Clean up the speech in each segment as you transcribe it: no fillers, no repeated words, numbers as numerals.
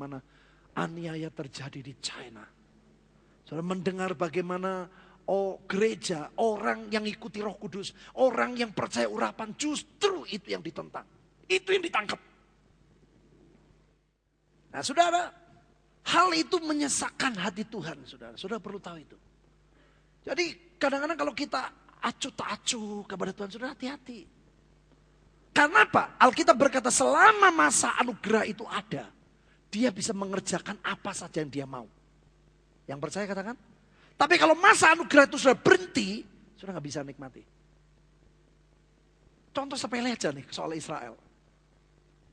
Mana aniaya terjadi di China. Saudara mendengar bagaimana gereja, orang yang ikuti Roh Kudus, orang yang percaya urapan, justru itu yang ditentang. Itu yang ditangkap. Nah saudara, hal itu menyesakkan hati Tuhan, saudara. Saudara perlu tahu itu. Jadi kadang-kadang kalau kita acuh tak acuh kepada Tuhan, saudara hati-hati. Karena apa? Alkitab berkata selama masa anugerah itu ada, dia bisa mengerjakan apa saja yang dia mau. Yang percaya katakan. Tapi kalau masa anugerah itu sudah berhenti, sudah nggak bisa nikmati. Contoh sepele aja nih soal Israel.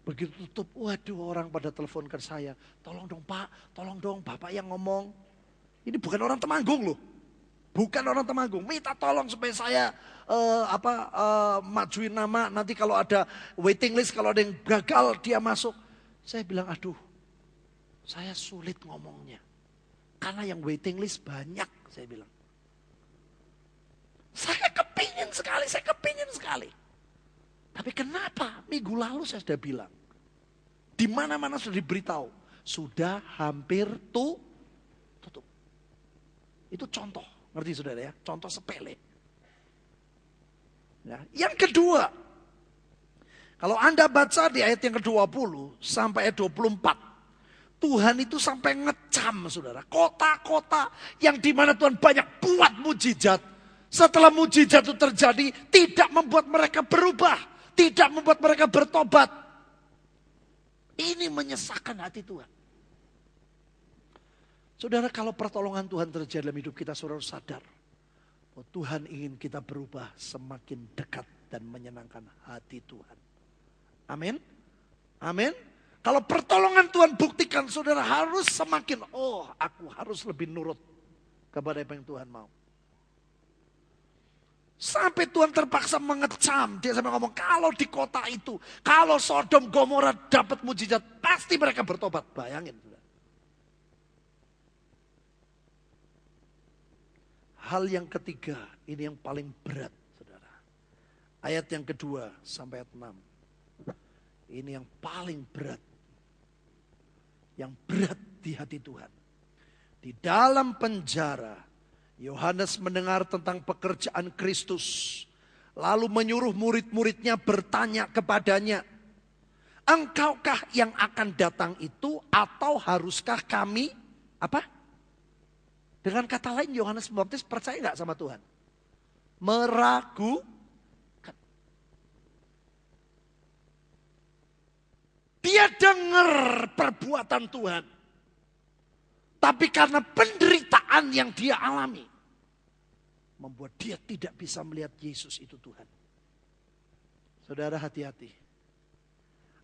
Begitu tutup, waduh orang pada telepon ke saya. Tolong dong Pak, tolong dong Bapak yang ngomong. Ini bukan orang Temanggung loh. Bukan orang Temanggung. Minta tolong supaya saya majuin nama. Nanti kalau ada waiting list, kalau ada yang gagal dia masuk. Saya bilang aduh, saya sulit ngomongnya. Karena yang waiting list banyak, saya bilang. Saya kepingin sekali. Tapi kenapa? Minggu lalu saya sudah bilang. Di mana-mana sudah diberitahu. Sudah hampir tutup. Itu contoh. Ngerti saudara ya? Contoh sepele. Ya. Yang kedua. Kalau Anda baca di ayat yang ke-20 sampai ayat 24. Tuhan itu sampai ngecam saudara. Kota-kota yang dimana Tuhan banyak buat mujizat. Setelah mujizat itu terjadi, tidak membuat mereka berubah. Tidak membuat mereka bertobat. Ini menyesakkan hati Tuhan. Saudara, kalau pertolongan Tuhan terjadi dalam hidup kita, saudara sadar. Oh, Tuhan ingin kita berubah semakin dekat dan menyenangkan hati Tuhan. Amin. Amin. Kalau pertolongan Tuhan buktikan, saudara harus semakin, aku harus lebih nurut kepada apa yang Tuhan mau. Sampai Tuhan terpaksa mengecam, dia sampai ngomong, kalau di kota itu, kalau Sodom Gomora dapat mujizat, pasti mereka bertobat. Bayangin. Saudara. Hal yang ketiga, ini yang paling berat, saudara. Ayat yang kedua sampai ayat 6. Ini yang paling berat. Yang berat di hati Tuhan. Di dalam penjara, Yohanes mendengar tentang pekerjaan Kristus. Lalu menyuruh murid-muridnya bertanya kepadanya. Engkaukah yang akan datang itu atau haruskah kami? Apa? Dengan kata lain Yohanes Pembaptis percaya gak sama Tuhan? Meragukan. Dia dengar perbuatan Tuhan. Tapi karena penderitaan yang dia alami. Membuat dia tidak bisa melihat Yesus itu Tuhan. Saudara hati-hati.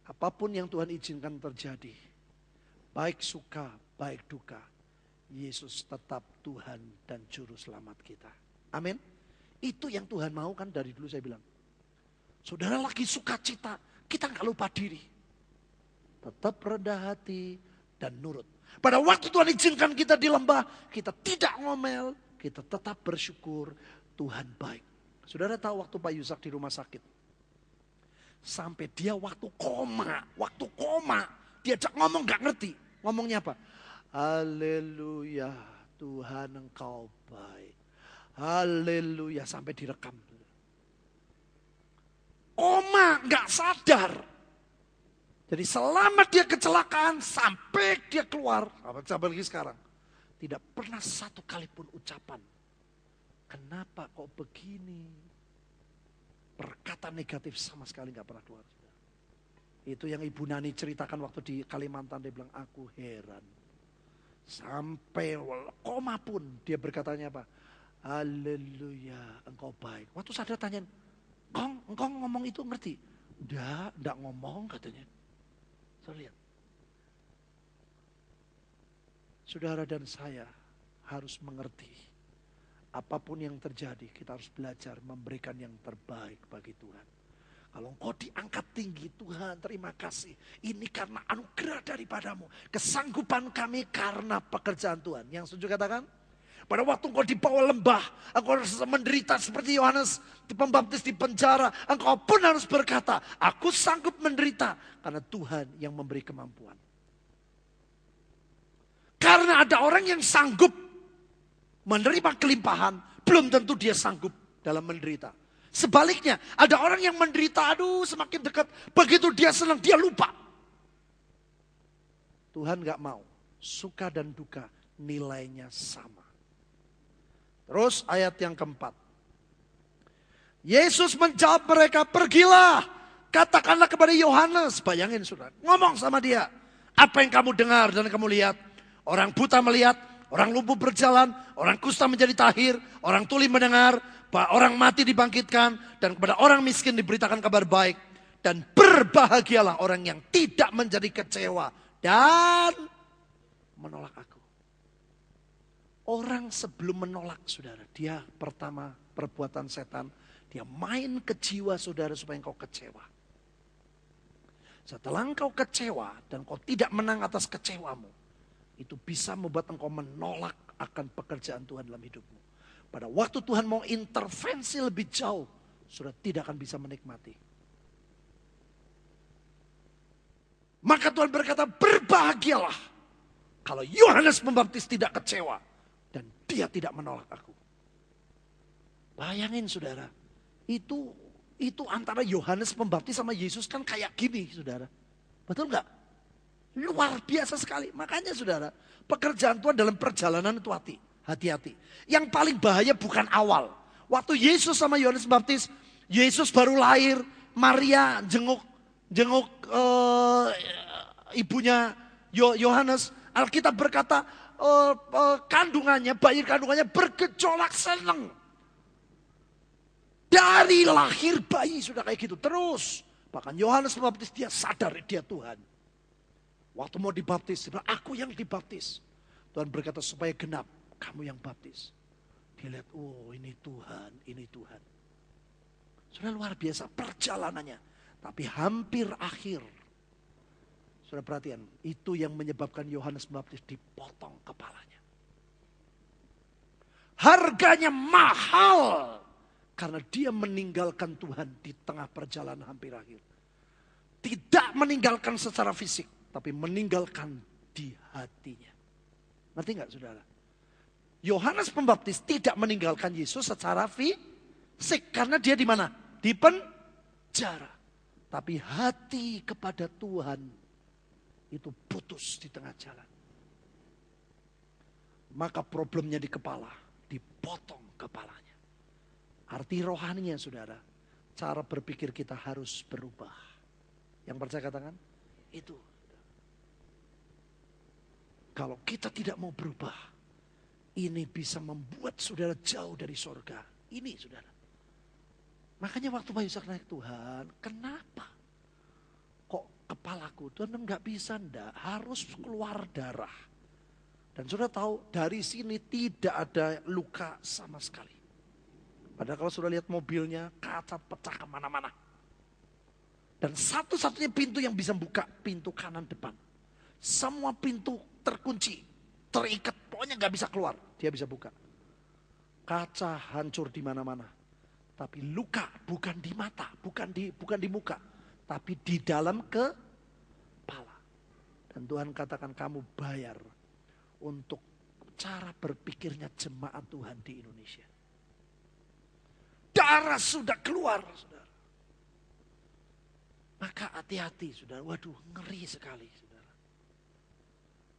Apapun yang Tuhan izinkan terjadi. Baik suka, baik duka. Yesus tetap Tuhan dan Juru Selamat kita. Amin. Itu yang Tuhan mau kan dari dulu saya bilang. Saudara lagi sukacita, kita gak lupa diri. Tetap rendah hati dan nurut. Pada waktu Tuhan izinkan kita di lembah, kita tidak ngomel, kita tetap bersyukur Tuhan baik. Saudara tahu waktu Pak Yusak di rumah sakit. Sampai dia waktu koma, diajak ngomong gak ngerti. Ngomongnya apa? Haleluya, Tuhan Engkau baik. Haleluya, sampai direkam. Koma, gak sadar. Jadi selama dia kecelakaan sampai dia keluar, sampai lagi sekarang. Tidak pernah satu kali pun ucapan. Kenapa kok begini? Perkataan negatif sama sekali gak pernah keluar. Itu yang Ibu Nani ceritakan waktu di Kalimantan. Dia bilang, aku heran. Sampai koma pun dia berkatanya apa? Haleluya, Engkau baik. Waktu sadar tanya, engkau ngomong itu ngerti? Enggak ngomong katanya. Saya lihat. Saudara dan saya harus mengerti. Apapun yang terjadi, kita harus belajar memberikan yang terbaik bagi Tuhan. Kalau engkau diangkat tinggi, Tuhan terima kasih. Ini karena anugerah daripadamu. Kesanggupan kami karena pekerjaan Tuhan. Yang setuju katakan? Pada waktu engkau dibawa lembah, engkau harus menderita seperti Yohanes Pembaptis di penjara. Engkau pun harus berkata, aku sanggup menderita karena Tuhan yang memberi kemampuan. Karena ada orang yang sanggup menerima kelimpahan, belum tentu dia sanggup dalam menderita. Sebaliknya, ada orang yang menderita, aduh semakin dekat, begitu dia senang, dia lupa. Tuhan gak mau, suka dan duka nilainya sama. Terus ayat yang keempat. Yesus menjawab mereka, pergilah, katakanlah kepada Yohanes. Bayangin saudara, ngomong sama dia. Apa yang kamu dengar dan kamu lihat? Orang buta melihat, orang lumpuh berjalan, orang kusta menjadi tahir, orang tuli mendengar, orang mati dibangkitkan, dan kepada orang miskin diberitakan kabar baik. Dan berbahagialah orang yang tidak menjadi kecewa dan menolak aku. Orang sebelum menolak saudara, dia pertama perbuatan setan, dia main ke jiwa saudara supaya engkau kecewa. Setelah engkau kecewa dan kau tidak menang atas kecewamu, itu bisa membuat engkau menolak akan pekerjaan Tuhan dalam hidupmu. Pada waktu Tuhan mau intervensi lebih jauh, saudara tidak akan bisa menikmati. Maka Tuhan berkata, berbahagialah kalau Yohanes Pembaptis tidak kecewa dan dia tidak menolak aku. Bayangin saudara, itu antara Yohanes Pembaptis sama Yesus kan kayak gini saudara. Betul nggak? Luar biasa sekali. Makanya saudara, pekerjaan Tuhan dalam perjalanan itu hati-hati. Yang paling bahaya bukan awal. Waktu Yesus sama Yohanes Pembaptis, Yesus baru lahir, Maria jenguk ibunya Yohanes. Alkitab berkata bayi kandungannya bergejolak senang. Dari lahir bayi sudah kayak gitu terus. Bahkan Yohanes Pembaptis dia sadar dia Tuhan. Waktu mau dibaptis, dia bilang, aku yang dibaptis. Tuhan berkata supaya genap, kamu yang baptis. Dia lihat, oh ini Tuhan, ini Tuhan. Sudah luar biasa perjalanannya. Tapi hampir akhir. Sudah perhatian, itu yang menyebabkan Yohanes Pembaptis dipotong kepalanya. Harganya mahal. Karena dia meninggalkan Tuhan di tengah perjalanan hampir akhir. Tidak meninggalkan secara fisik. Tapi meninggalkan di hatinya. Ngerti gak saudara? Yohanes Pembaptis tidak meninggalkan Yesus secara fisik. Karena dia di mana? Di penjara. Tapi hati kepada Tuhan itu putus di tengah jalan. Maka problemnya di kepala. Dipotong kepalanya. Arti rohaninya saudara. Cara berpikir kita harus berubah. Yang percaya katakan? Itu. Kalau kita tidak mau berubah, ini bisa membuat saudara jauh dari sorga. Ini saudara. Makanya waktu Pak Yusak naik, Tuhan, kenapa? Kok kepalaku? Tuhan enggak bisa, enggak. Harus keluar darah. Dan saudara tahu, dari sini tidak ada luka sama sekali. Padahal kalau saudara lihat mobilnya, kaca pecah kemana-mana. Dan satu-satunya pintu yang bisa buka, pintu kanan depan. Semua pintu terkunci, terikat, pokoknya gak bisa keluar. Dia bisa buka. Kaca hancur di mana-mana. Tapi luka bukan di mata, bukan di muka. Tapi di dalam kepala. Dan Tuhan katakan kamu bayar untuk cara berpikirnya jemaat Tuhan di Indonesia. Darah sudah keluar, saudara. Maka hati-hati, saudara. Waduh, ngeri sekali, saudara.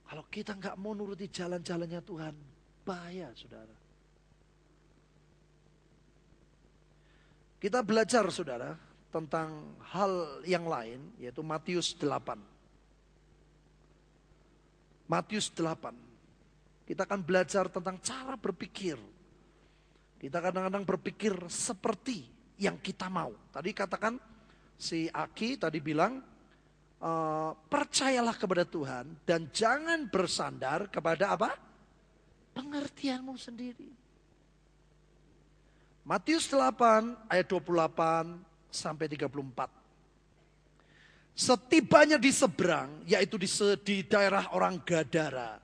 Kalau kita nggak mau nuruti jalan-jalannya Tuhan, bahaya, saudara. Kita belajar, saudara, tentang hal yang lain, yaitu Matius 8. Matius 8. Kita akan belajar tentang cara berpikir. Kita kadang-kadang berpikir seperti yang kita mau. Tadi katakan si Aki tadi bilang, percayalah kepada Tuhan dan jangan bersandar kepada apa? Pengertianmu sendiri. Matius 8 ayat 28 sampai 34. Setibanya di seberang, yaitu di daerah orang Gadara,